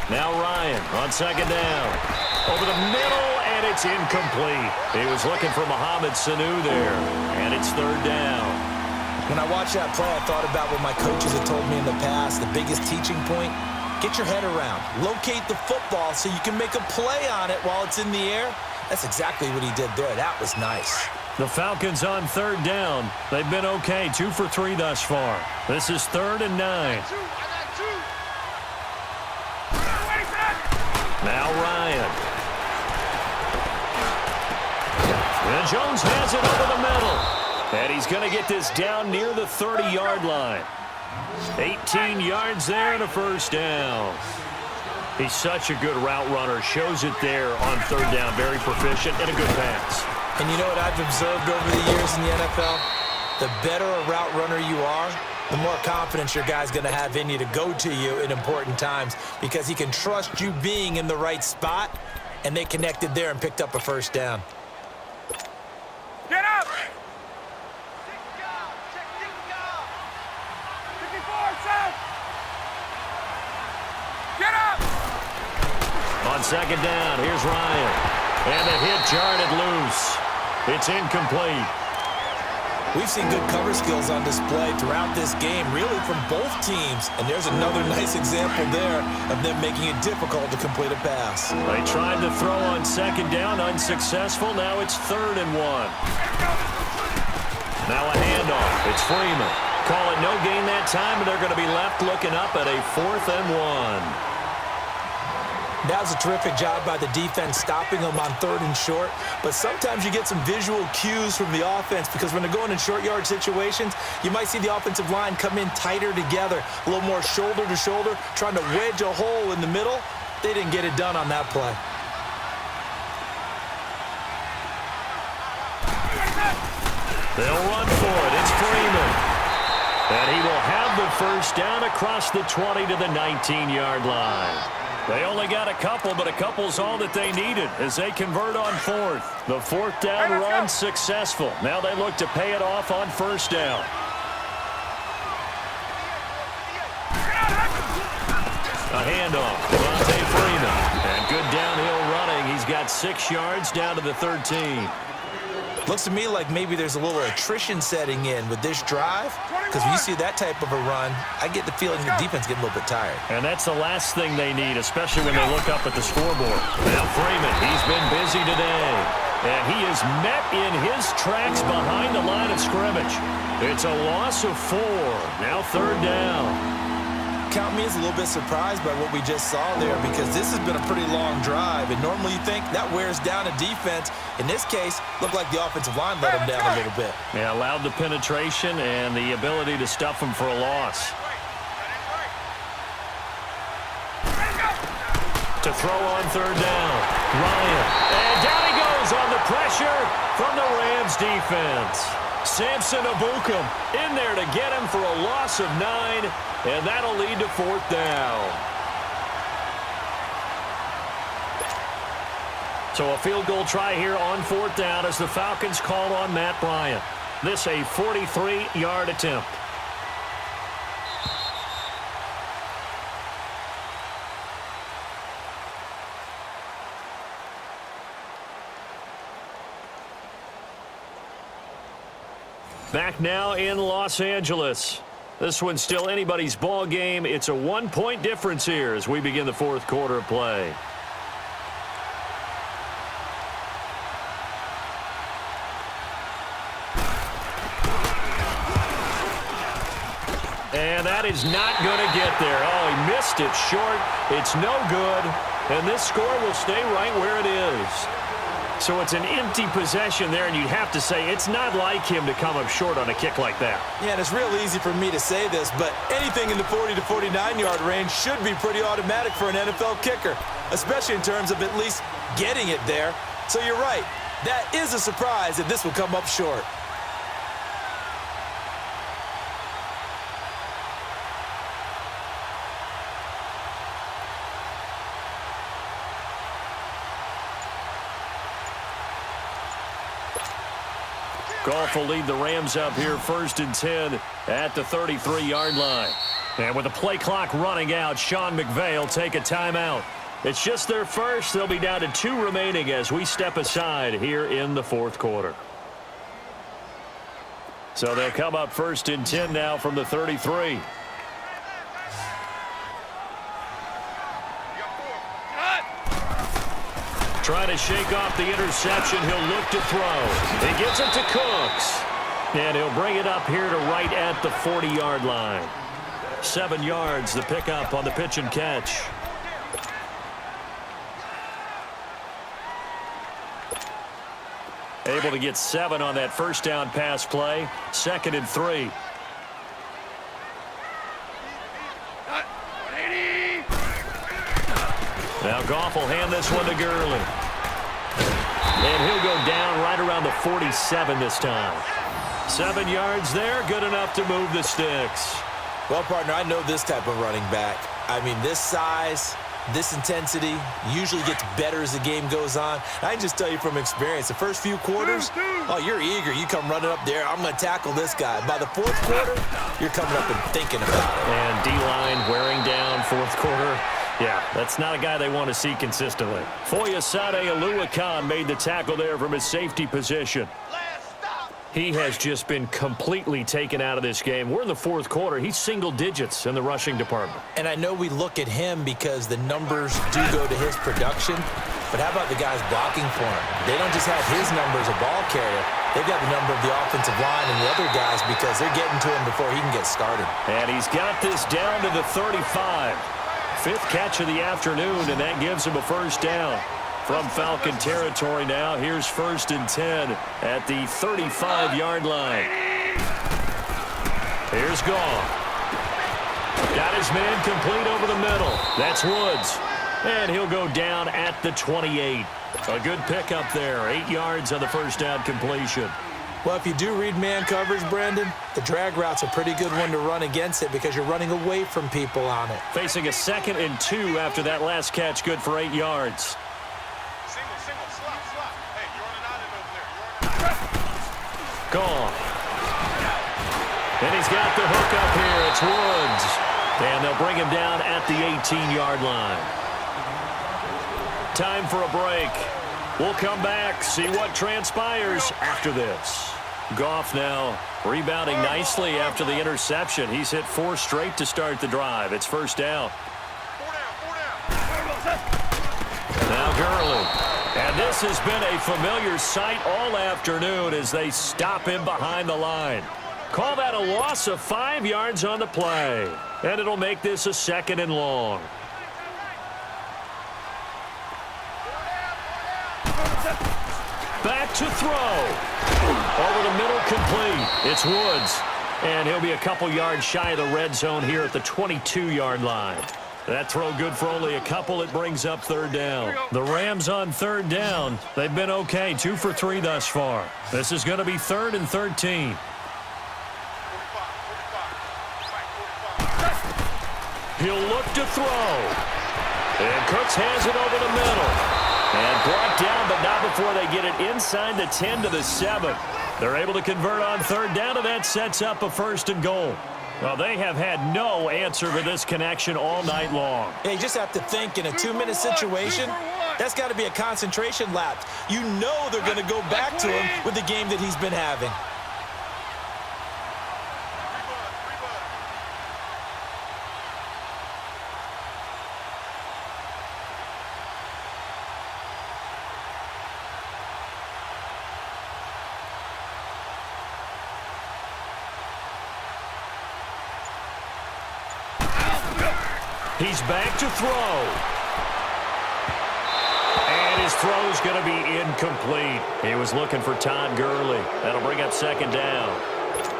Now Ryan on second down. Over the middle, and it's incomplete. He was looking for Mohamed Sanu there, and it's third down. When I watched that play, I thought about what my coaches had told me in the past. The biggest teaching point, get your head around. Locate the football so you can make a play on it while it's in the air. That's exactly what he did there. That was nice. The Falcons on third down. They've been okay, 2 for 3 thus far. This is 3rd and 9. Now Ryan. And Jones has it over the middle. And he's going to get this down near the 30-yard line. 18 yards there and a first down. He's such a good route runner. Shows it there on third down. Very proficient and a good pass. And you know what I've observed over the years in the NFL? The better a route runner you are, the more confidence your guy's going to have in you to go to you in important times because he can trust you being in the right spot, and they connected there and picked up a first down. Get up! Get up! On second down, here's Ryan. And the hit jarred it loose. It's incomplete. We've seen good cover skills on display throughout this game, really from both teams. And there's another nice example there of them making it difficult to complete a pass. They tried to throw on second down, unsuccessful. Now it's 3rd and 1. Now a handoff. It's Freeman. Call it no gain that time, and they're going to be left looking up at a 4th and 1. That was a terrific job by the defense stopping them on 3rd and short. But sometimes you get some visual cues from the offense because when they're going in short yard situations, you might see the offensive line come in tighter together, a little more shoulder to shoulder, trying to wedge a hole in the middle. They didn't get it done on that play. They'll run for it. It's Freeman. And he will have the first down across the 20 to the 19-yard line. They only got a couple, but a couple's all that they needed as they convert on 4th. The 4th down run successful. Now they look to pay it off on 1st down. A handoff. Devontae Freeman. And good downhill running. He's got 6 yards down to the 13. Looks to me like maybe there's a little attrition setting in with this drive because when you see that type of a run, I get the feeling the defense getting a little bit tired. And that's the last thing they need, especially when they look up at the scoreboard. Now Freeman, he's been busy today. And he is met in his tracks behind the line of scrimmage. It's a loss of 4. Now 3rd down. Count me as a little bit surprised by what we just saw there because this has been a pretty long drive, and normally you think that wears down a defense. In this case, looked like the offensive line let them down a little bit. Yeah, allowed the penetration and the ability to stuff them for a loss. To throw on 3rd down, Ryan. And down he goes on the pressure from the Rams defense. Samson Abukum in there to get him for a loss of 9, and that'll lead to 4th down. So a field goal try here on 4th down as the Falcons call on Matt Bryant. This a 43-yard attempt. Back now in Los Angeles. This one's still anybody's ball game. It's a 1-point difference here as we begin the 4th quarter of play. And that is not going to get there. Oh, he missed it short. It's no good. And this score will stay right where it is. So it's an empty possession there, and you'd have to say it's not like him to come up short on a kick like that. Yeah, and it's real easy for me to say this, but anything in the 40 to 49-yard range should be pretty automatic for an NFL kicker, especially in terms of at least getting it there. So you're right. That is a surprise that this will come up short. Goff will lead the Rams up here 1st and 10 at the 33-yard line. And with the play clock running out, Sean McVay will take a timeout. It's just their first. They'll be down to 2 remaining as we step aside here in the fourth quarter. So they'll come up 1st and 10 now from the 33. Trying to shake off the interception. He'll look to throw. He gets it to Cooks. And he'll bring it up here to right at the 40-yard line. 7 yards, the pickup on the pitch and catch. Able to get 7 on that first down pass play. 2nd and 3. Now Goff will hand this one to Gurley. And he'll go down right around the 47 this time. 7 yards there, good enough to move the sticks. Well, partner, I know this type of running back. I mean, this size, this intensity usually gets better as the game goes on. I can just tell you from experience, the first few quarters, oh, you're eager. You come running up there, I'm going to tackle this guy. By the fourth quarter, you're coming up and thinking about it. And D-line wearing down fourth quarter. Yeah, that's not a guy they want to see consistently. Foyesade Oluwakan made the tackle there from his safety position. He has just been completely taken out of this game. We're in the fourth quarter. He's single digits in the rushing department. And I know we look at him because the numbers do go to his production, but how about the guys blocking for him? They don't just have his number as a ball carrier. They've got the number of the offensive line and the other guys because they're getting to him before he can get started. And he's got this down to the 35. 5th catch of the afternoon, and that gives him a first down. From Falcon territory now, here's 1st and 10 at the 35-yard line. Here's Goff. Got his man complete over the middle. That's Woods. And he'll go down at the 28. A good pickup there. 8 yards on the first down completion. Well, if you do read man coverage, Brandon, the drag route's a pretty good one to run against it because you're running away from people on it. Facing a 2nd and 2 after that last catch, good for 8 yards. Gone. And he's got the hook up here. It's Woods. And they'll bring him down at the 18-yard line. Time for a break. We'll come back, see what transpires after this. Goff now rebounding nicely after the interception. He's hit 4 straight to start the drive. It's first down. Now Gurley. And this has been a familiar sight all afternoon as they stop him behind the line. Call that a loss of 5 yards on the play. And it'll make this a 2nd and long. Back to throw. Over the middle, complete. It's Woods. And he'll be a couple yards shy of the red zone here at the 22-yard line. That throw good for only a couple. It brings up 3rd down. The Rams on 3rd down. They've been okay. 2 for 3 thus far. This is going to be 3rd and 13. He'll look to throw. And Cooks has it over the middle. And brought down, but not before they get it inside the 10 to the 7. They're able to convert on 3rd down, and that sets up a 1st and goal. Well, they have had no answer for this connection all night long. Yeah, you just have to think in a 2-minute situation, that's got to be a concentration lapse. You know they're going to go back to him with the game that he's been having. He's back to throw. And his throw's going to be incomplete. He was looking for Todd Gurley. That'll bring up 2nd down.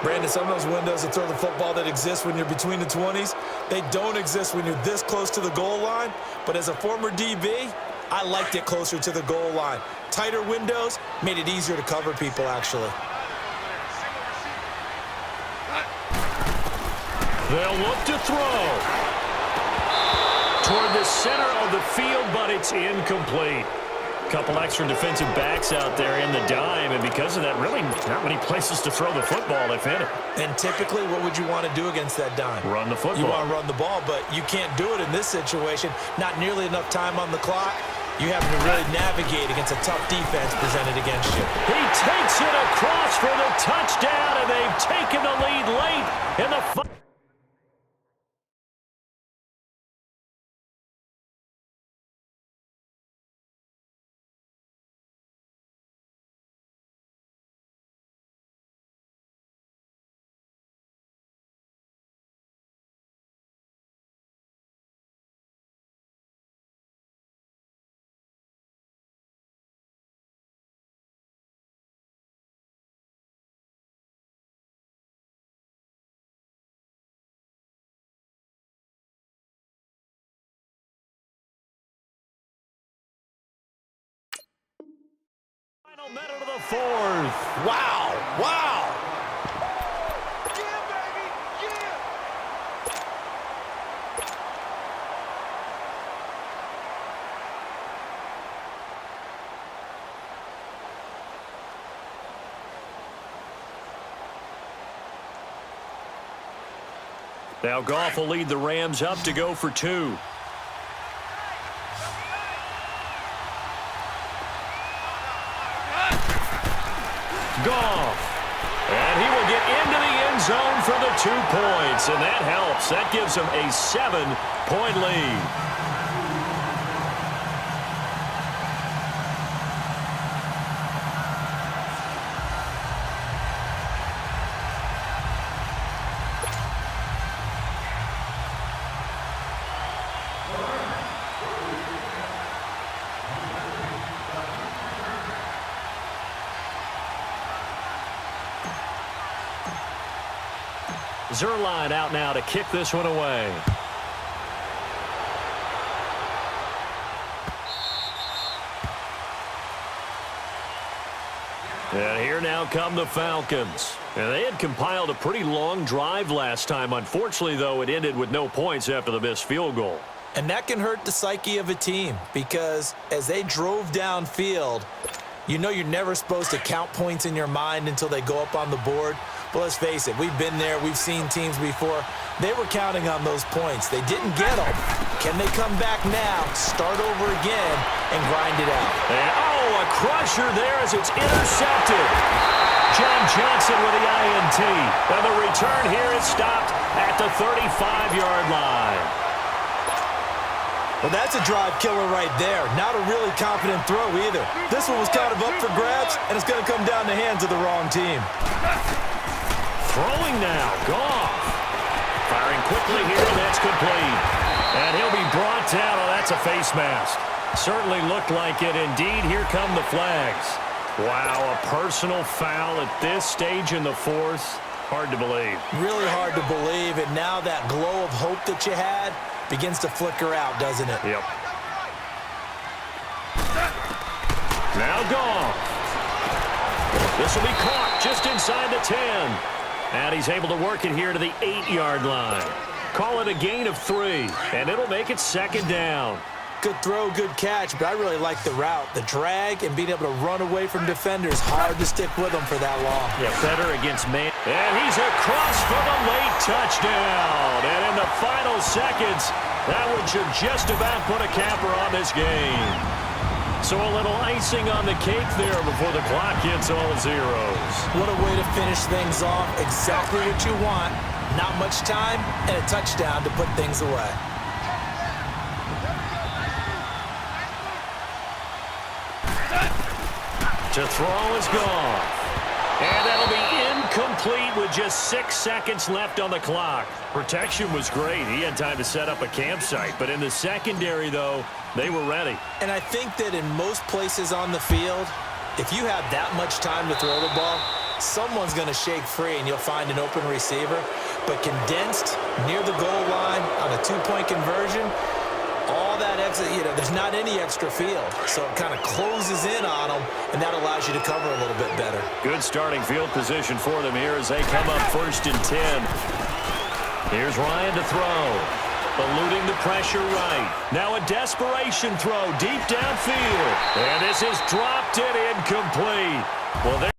Brandon, some of those windows to throw the football that exist when you're between the 20s, they don't exist when you're this close to the goal line. But as a former DB, I liked it closer to the goal line. Tighter windows made it easier to cover people, actually. They'll look to throw toward the center of the field, but it's incomplete. Couple extra defensive backs out there in the dime, and because of that, really not many places to throw the football if any. And typically, what would you want to do against that dime? Run the football. You want to run the ball, but you can't do it in this situation. Not nearly enough time on the clock. You have to really navigate against a tough defense presented against you. He takes it across for the touchdown, and they've taken the lead late in the fight. Final minute of the fourth. Wow. Wow. Yeah, baby. Yeah. Now Goff will lead the Rams up to go for two. Goff. And he will get into the end zone for the 2 points, and that helps. That gives him a 7-point lead. Zerline out now to kick this one away. And here now come the Falcons. And they had compiled a pretty long drive last time. Unfortunately, though, it ended with no points after the missed field goal. And that can hurt the psyche of a team because as they drove downfield, you know you're never supposed to count points in your mind until they go up on the board. But let's face it, we've been there. We've seen teams before. They were counting on those points. They didn't get them. Can they come back now, start over again, and grind it out? And, oh, a crusher there as it's intercepted. John Johnson with the INT. And the return here is stopped at the 35-yard line. Well, that's a drive killer right there. Not a really confident throw either. This one was kind of up for grabs, and it's going to come down the hands of the wrong team. Throwing now, Goff. Firing quickly here, and that's complete. And he'll be brought down. Oh, that's a face mask. Certainly looked like it. Indeed, here come the flags. Wow, a personal foul at this stage in the fourth. Hard to believe. Really hard to believe, and now that glow of hope that you had begins to flicker out, doesn't it? Yep. Now Goff. This will be caught just inside the 10. And he's able to work it here to the 8-yard line. Call it a gain of 3, and it'll make it second down. Good throw, good catch, but I really like the route. The drag and being able to run away from defenders, hard to stick with them for that long. Yeah, better against man. And he's across for the late touchdown. And in the final seconds, that one should just about put a capper on this game. So a little icing on the cake there before the clock hits all zeros. What a way to finish things off. Exactly what you want. Not much time and a touchdown to put things away. To throw is gone. And that'll be incomplete with just 6 seconds left on the clock. Protection was great. He had time to set up a campsite. But in the secondary, though, they were ready. And I think that in most places on the field, if you have that much time to throw the ball, someone's going to shake free and you'll find an open receiver. But condensed near the goal line on a 2-point conversion, all that extra, there's not any extra field. So it kind of closes in on them, and that allows you to cover a little bit better. Good starting field position for them here as they come up 1st and 10. Here's Ryan to throw. eluding the pressure right. Now a desperation throw deep downfield. And this is dropped and incomplete. Well, there